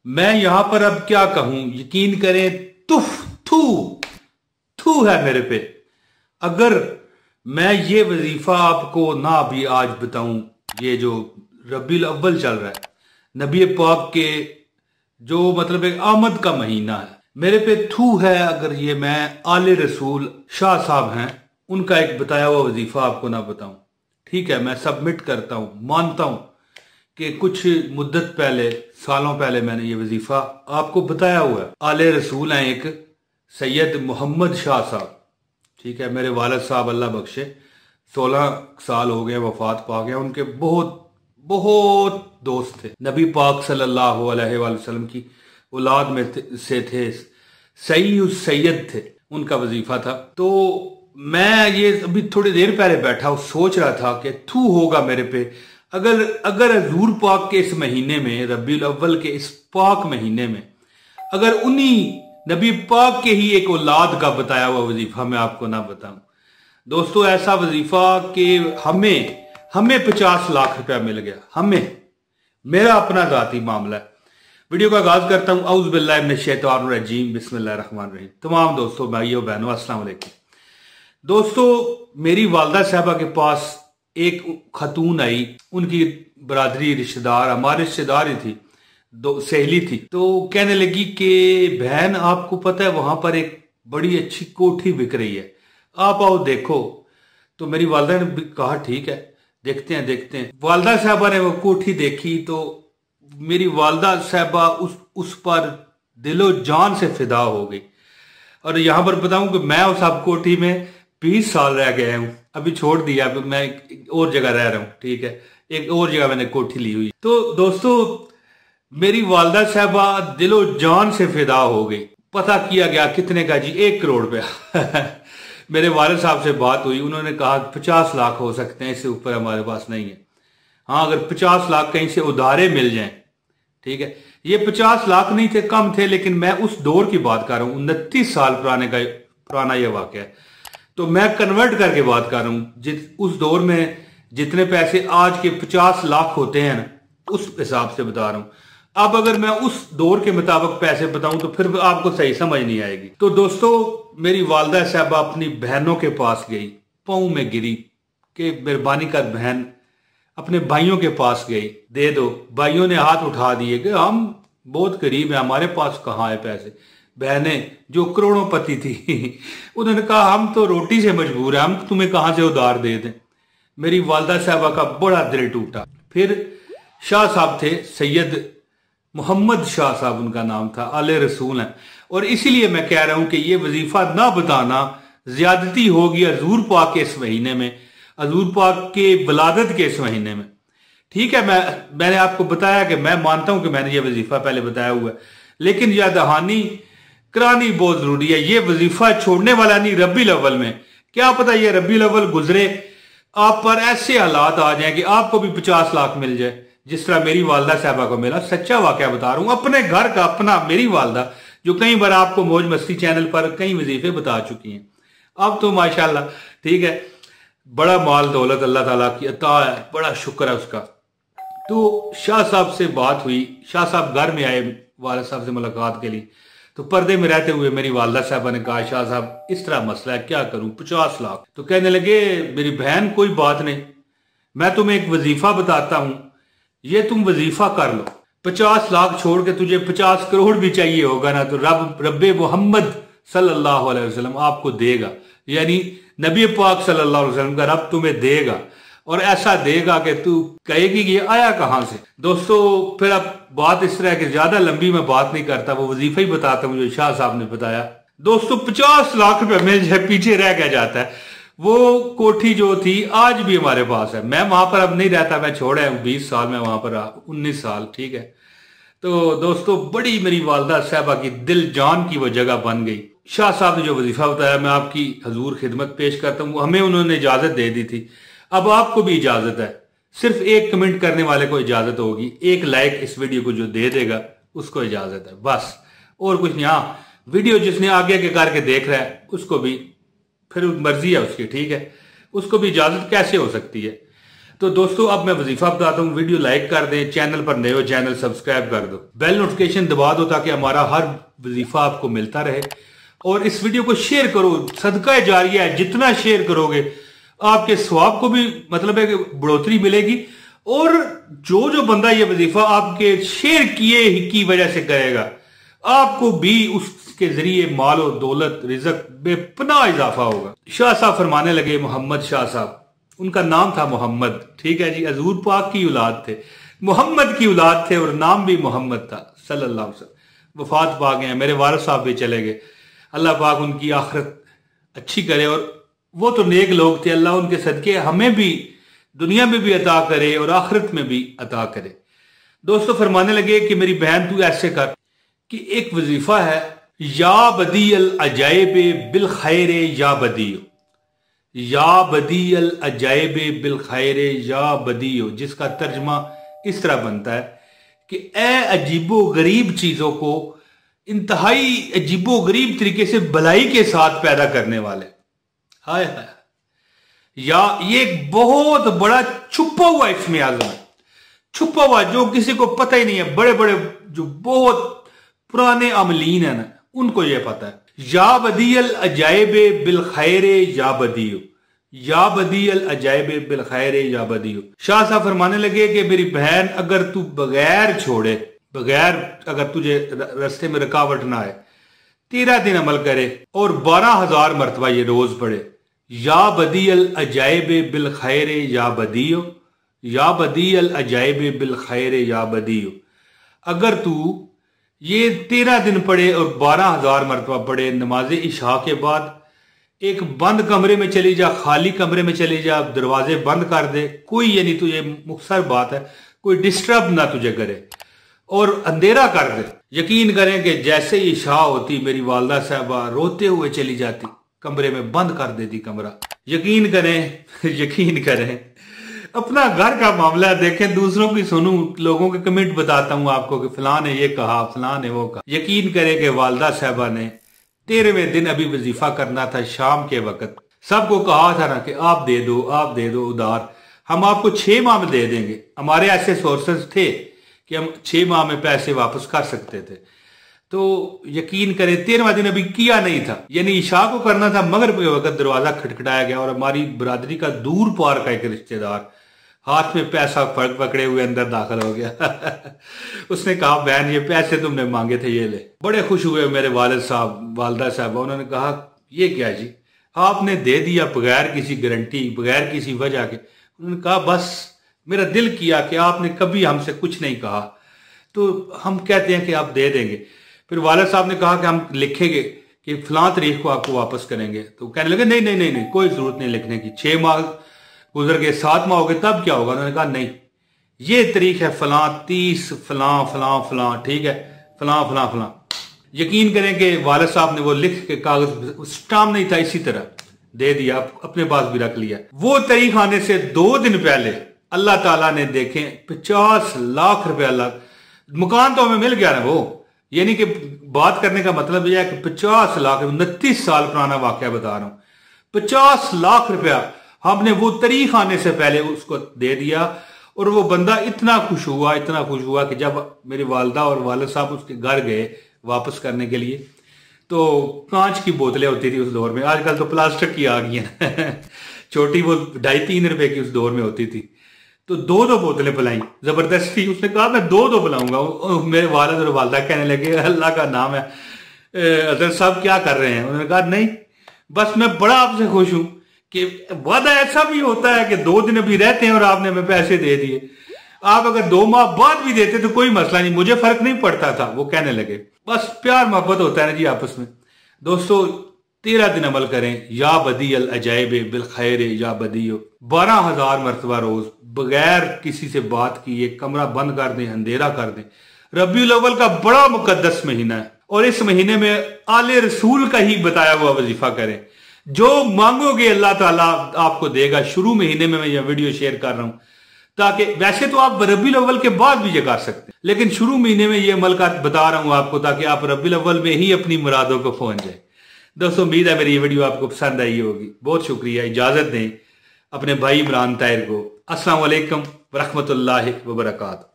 मैं यहां पर अब क्या कहूं, यकीन करें तुफ थू थू है मेरे पे। अगर मैं ये वजीफा आपको ना भी आज बताऊं, ये जो रबीउल अव्वल चल रहा है, नबी पाक के जो मतलब एक आमद का महीना है, मेरे पे थू है अगर ये मैं आले रसूल शाह साहब हैं उनका एक बताया हुआ वजीफा आपको ना बताऊं। ठीक है, मैं सबमिट करता हूं, मानता हूं कि कुछ मुद्दत पहले, सालों पहले मैंने ये वजीफा आपको बताया हुआ है। आले रसूल हैं एक सैयद मोहम्मद शाह साहब। ठीक है, मेरे वालिद साहब अल्लाह बख्शे 16 साल हो गए वफात पा गए। उनके बहुत बहुत दोस्त थे, नबी पाक सल्लल्लाहु अलैहि वसल्लम की औलाद में से थे, सैयद थे, उनका वजीफा था। तो मैं ये अभी थोड़ी देर पहले बैठा सोच रहा था कि थू होगा मेरे पे अगर हजूर पाक के इस महीने में, रबीउल अव्वल के इस पाक महीने में, अगर उन्हीं नबी पाक के ही एक औलाद का बताया हुआ वजीफा मैं आपको ना बताऊं। दोस्तों, ऐसा वजीफा कि हमें 50 लाख रुपया मिल गया, हमें, मेरा अपना जाती मामला है। वीडियो का आगाज करता हूं, औज़ु बिल्लाहि मिनश शैतानिर रजीम, बिस्मिल्लाहिर रहमानिर रहीम। तमाम दोस्तों, भाइयों बहनों, अस्सलाम वालेकुम। दोस्तों, मेरी वालदा साहबा के पास एक खतून आई, उनकी बरादरी रिश्तेदार, हमारे रिश्तेदार ही थी, दो सहेली थी। तो कहने लगी कि बहन, आपको पता है वहां पर एक बड़ी अच्छी कोठी बिक रही है, आप आओ देखो। तो मेरी वालदा ने कहा ठीक है, देखते हैं। वालदा साहबा ने वो कोठी देखी तो मेरी वालदा साहबा उस पर दिलो जान से फिदा हो गई। और यहां पर बताऊं कि मैं उस अब कोठी में 20 साल रह गया हूं, अभी छोड़ दिया, मैं एक और जगह रह रहा हूं। ठीक है, एक और जगह मैंने कोठी ली हुई। तो दोस्तों, मेरी वालदा साहबा दिलो जान से फिदा हो गई। पता किया गया कितने का जी, 1 करोड़ रुपया। मेरे वालिद साहब से बात हुई, उन्होंने कहा 50 लाख हो सकते हैं, इससे ऊपर हमारे पास नहीं है। हाँ, अगर 50 लाख कहीं से उधारे मिल जाएं, ठीक है। ये 50 लाख नहीं थे, कम थे, लेकिन मैं उस दौर की बात कर रहा हूं, 29 साल पुराना यह वाकया है। तो मैं कन्वर्ट करके बात कर रहा हूं, उस दौर में जितने पैसे आज के 50 लाख होते हैं ना, उस हिसाब से बता रहा हूं। अब अगर मैं उस दौर के मुताबिक पैसे बताऊं तो फिर आपको सही समझ नहीं आएगी। तो दोस्तों, मेरी वालदा साहबा अपनी बहनों के पास गई, पाँव में गिरी कि मेहरबानी कर बहन, अपने भाइयों के पास गई, दे दो। भाइयों ने हाथ उठा दिए कि हम बहुत गरीब हैं, हमारे पास कहाँ है पैसे। बहनें जो करोड़ोंपति थी उन्होंने कहा हम तो रोटी से मजबूर हैं, हम तुम्हें कहां से उधार दे दें। मेरी वालदा साहबा का बड़ा दिल टूटा। फिर शाह साहब थे, सैयद मोहम्मद शाह साहब उनका नाम था, आले रसूल हैं। और इसीलिए मैं कह रहा हूं कि ये वजीफा ना बताना ज्यादती होगी हजूर पाक के इस महीने में, हजूर पाक के विलादत के इस महीने में। ठीक है, मैंने आपको बताया कि मैं मानता हूं कि मैंने ये वजीफा पहले बताया हुआ है, लेकिन यह दहानी करानी बहुत जरूरी है। ये वजीफा छोड़ने वाला नहीं। रबीउल अव्वल में क्या पता ये रबीउल अव्वल गुजरे, आप पर ऐसे हालात आ जाए कि आपको भी 50 लाख मिल जाए, जिस तरह मेरी वालदा साहबा को मिला। सच्चा वाकया बता रहा हूं, अपने घर का, अपना, मेरी वालदा जो कई बार आपको मौज मस्ती चैनल पर कई वजीफे बता चुकी हैं। अब तो माशाल्लाह, ठीक है, बड़ा माल दौलत अल्लाह ताला की अता है, बड़ा शुक्र है उसका। तो शाह साहब से बात हुई, शाह साहब घर में आए वालिद साहब से मुलाकात के लिए। तो पर्दे में रहते हुए मेरी वालदा साहबा ने कहा, शाह साहब इस तरह मसला है, क्या करूं, 50 लाख। तो कहने लगे, मेरी बहन कोई बात नहीं, मैं तुम्हें एक वजीफा बताता हूं, ये तुम वजीफा कर लो। 50 लाख छोड़ के तुझे 50 करोड़ भी चाहिए होगा ना, तो रब्बे मोहम्मद सल्लल्लाहु अलैहि वसल्लम आपको देगा, यानी नबी पाक सल्लल्लाहु अलैहि वसल्लम का रब तुम्हें देगा, और ऐसा देगा कि तू कहेगी कि ये आया कहां से। दोस्तों, फिर अब बात इस तरह की ज्यादा लंबी मैं बात नहीं करता, वो वजीफा ही बताता हूं जो शाह साहब ने बताया। दोस्तों, 50 लाख रुपए मिल जाए, पीछे रह गया जाता है। वो कोठी जो थी आज भी हमारे पास है, मैं वहां पर अब नहीं रहता, मैं छोड़ा हूं 20 साल में वहां पर, 19 साल, ठीक है। तो दोस्तों, बड़ी मेरी वालदा साहबा की दिल जान की वो जगह बन गई। शाह साहब ने जो वजीफा बताया मैं आपकी हजूर खिदमत पेश करता हूँ। हमें उन्होंने इजाजत दे दी थी, अब आपको भी इजाजत है। सिर्फ एक कमेंट करने वाले को इजाजत होगी, एक लाइक इस वीडियो को जो दे देगा उसको इजाजत है, बस, और कुछ नहीं। हाँ, वीडियो जिसने आगे के करके देख रहा है उसको भी फिर मर्जी है उसकी, ठीक है, उसको भी इजाजत कैसे हो सकती है। तो दोस्तों अब मैं वजीफा बताता हूँ। वीडियो लाइक कर दें, चैनल पर नए हो चैनल सब्सक्राइब कर दो, बेल नोटिफिकेशन दबा दो ताकि हमारा हर वजीफा आपको मिलता रहे। और इस वीडियो को शेयर करो, सदका जारिया है, जितना शेयर करोगे आपके सवाब को भी मतलब है कि बढ़ोतरी मिलेगी। और जो बंदा ये वजीफा आपके शेयर किए की वजह से करेगा, आपको भी उसके जरिए मालो दौलत रिजक बेपनाह इजाफा होगा। शाह साहब फरमाने लगे, मोहम्मद शाह साहब, उनका नाम था मोहम्मद, ठीक है जी, हजूर पाक की औलाद थे, मोहम्मद की औलाद थे और नाम भी मोहम्मद था सल्लल्लाहु अलैहि वसल्लम। वफात पा गए हैं, मेरे वारिस साहब भी चले गए, अल्लाह पाक उनकी आखिरत अच्छी करे। और वो तो नेक लोग थे, अल्लाह उनके सदके हमें भी दुनिया में भी अता करे और आखिरत में भी अता करे। दोस्तों फरमाने लगे कि मेरी बहन तू ऐसे कर कि एक वजीफा है, या बदी अल अजाइब बिल खैर या बदियो, या बदी अल अजाइब बिल खैर या बदियो, जिसका तर्जमा इस तरह बनता है कि ए अजीबो गरीब चीजों को इंतहाई अजीबो गरीब तरीके से भलाई के साथ पैदा करने वाले। हाय हाय, या ये एक बहुत बड़ा छुपा हुआ इसमें आजम है, छुपा हुआ जो किसी को पता ही नहीं है। बड़े बड़े जो बहुत पुराने अमलीन है ना, उनको ये पता है। या बदियल अजाइब बिल खैर या बदियो, या बदियल अजाइब बिल खैर या बदियो। शाह साहब फरमाने लगे कि मेरी बहन अगर तू बगैर छोड़े, बगैर अगर तुझे रास्ते में रुकावट ना आए, 13 दिन अमल करे और 12,000 मरतबा ये रोज पढ़े, या बदियल अजाइब बिल खैर या बदियो, या बदियल अजाइब बिल खैर या बदियो। अगर तू ये 13 दिन पढ़े और 12,000 मरतबा पढ़े नमाज इशा के बाद, एक बंद कमरे में चली जा, खाली कमरे में चली जा, दरवाजे बंद कर दे, कोई यानी तुझे मुख्तसर बात है, कोई डिस्टर्ब ना तुझे करे और अंधेरा कर दे। यकीन करें कि जैसे ही इशा होती मेरी वालदा साहबा रोते हुए चली जाती, कमरे में बंद कर देती कमरा। यकीन करें यकीन करें, अपना घर का मामला देखें, दूसरों की सुनूं, लोगों के कमेंट बताता हूं आपको कि फलां ने ये कहा, फलां ने वो कहा। यकीन करें कि वालदा साहबा ने 13वें दिन अभी वजीफा करना था, शाम के वक्त सबको कहा था ना कि आप दे दो उधार, हम आपको 6 माह में दे देंगे। हमारे ऐसे सोर्सेज थे कि हम 6 माह में पैसे वापस कर सकते थे। तो यकीन करें 13वां दिन अभी किया नहीं था, यानी इशा को करना था, मगरिब के वक्त दरवाजा खटखटाया गया और हमारी बरादरी का दूर पार का एक रिश्तेदार हाथ में पैसा पकड़े हुए अंदर दाखिल हो गया। उसने कहा बहन ये पैसे तुमने मांगे थे, ये ले। बड़े खुश हुए मेरे वालिद साहब, वालदा साहब, उन्होंने कहा ये क्या जी, आपने दे दिया बगैर किसी गारंटी, बगैर किसी वजह के। उन्होंने कहा बस मेरा दिल किया कि आपने कभी हमसे कुछ नहीं कहा तो हम कहते हैं कि आप दे देंगे। फिर वालिद साहब ने कहा कि हम लिखेंगे कि फलां तारीख को आपको वापस करेंगे। तो कहने लगे नहीं नहीं नहीं नहीं, कोई जरूरत नहीं लिखने की, 6 माह गुजर गए, 7 माह हो गए, तब क्या होगा? उन्होंने कहा नहीं, ये तारीख है फलां 30 फलां फलां फलां, ठीक है, फलां फलां फलां। यकीन करें कि वालिद साहब ने वो लिख के कागज, स्टाम्प नहीं था, इसी तरह दे दिया, अपने पास भी रख लिया। वो तारीख आने से 2 दिन पहले अल्लाह ताला ने देखे 50 लाख रुपया, अल्लाह मकान तो हमें मिल गया ना वो, यानी कि बात करने का मतलब यह है कि 50 लाख, 29 साल पुराना वाकया बता रहा हूं, 50 लाख रुपया हमने वो तारीख आने से पहले उसको दे दिया। और वो बंदा इतना खुश हुआ कि जब मेरी वालदा और वालिद साहब उसके घर गए वापस करने के लिए, तो कांच की बोतलें होती थी उस दौर में, आजकल तो प्लास्टिक की आ गई हैं छोटी, वो 2.5-3 रुपए की उस दौर में होती थी। तो 2 बोतलें पिलाई जबरदस्ती। उसने कहा मैं 2 पिलाऊंगा। मेरे वालिद और वालदा कहने लगे अल्लाह का नाम है अजहर साहब क्या कर रहे हैं? उन्होंने कहा नहीं, बस मैं बड़ा आपसे खुश हूं कि वादा ऐसा भी होता है कि 2 दिन अभी रहते हैं और आपने हमें पैसे दे दिए, आप अगर 2 माह बाद भी देते तो कोई मसला नहीं, मुझे फर्क नहीं पड़ता था। वो कहने लगे बस प्यार मोहब्बत होता है ना जी आपस में। दोस्तों 13 दिन अमल करें, या बदी अल अजाइब बिल खैर या बदियो, 12,000 मरतबा रोज बगैर किसी से बात किए कमरा बंद कर दें, अंधेरा कर दें। रबीउल अव्वल का बड़ा मुकद्दस महीना है और इस महीने में आले रसूल का ही बताया हुआ वजीफा करें। जो मांगोगे अल्लाह ताला आपको देगा। शुरू महीने में मैं यह वीडियो शेयर कर रहा हूं ताकि, वैसे तो आप रबीउल अव्वल के बाद भी ये कर सकते हैं, लेकिन शुरू महीने में ये अमल का बता रहा हूं आपको ताकि आप रबीउल अव्वल में ही अपनी मुरादों को पहुंच जाए। दोस्तों उम्मीद है मेरी ये वीडियो आपको पसंद आई होगी। बहुत शुक्रिया। इजाजत दें अपने भाई इमरान ताहिर को। अस्सलाम वालेकुम वरहमतुल्लाहि वबरकातुहू।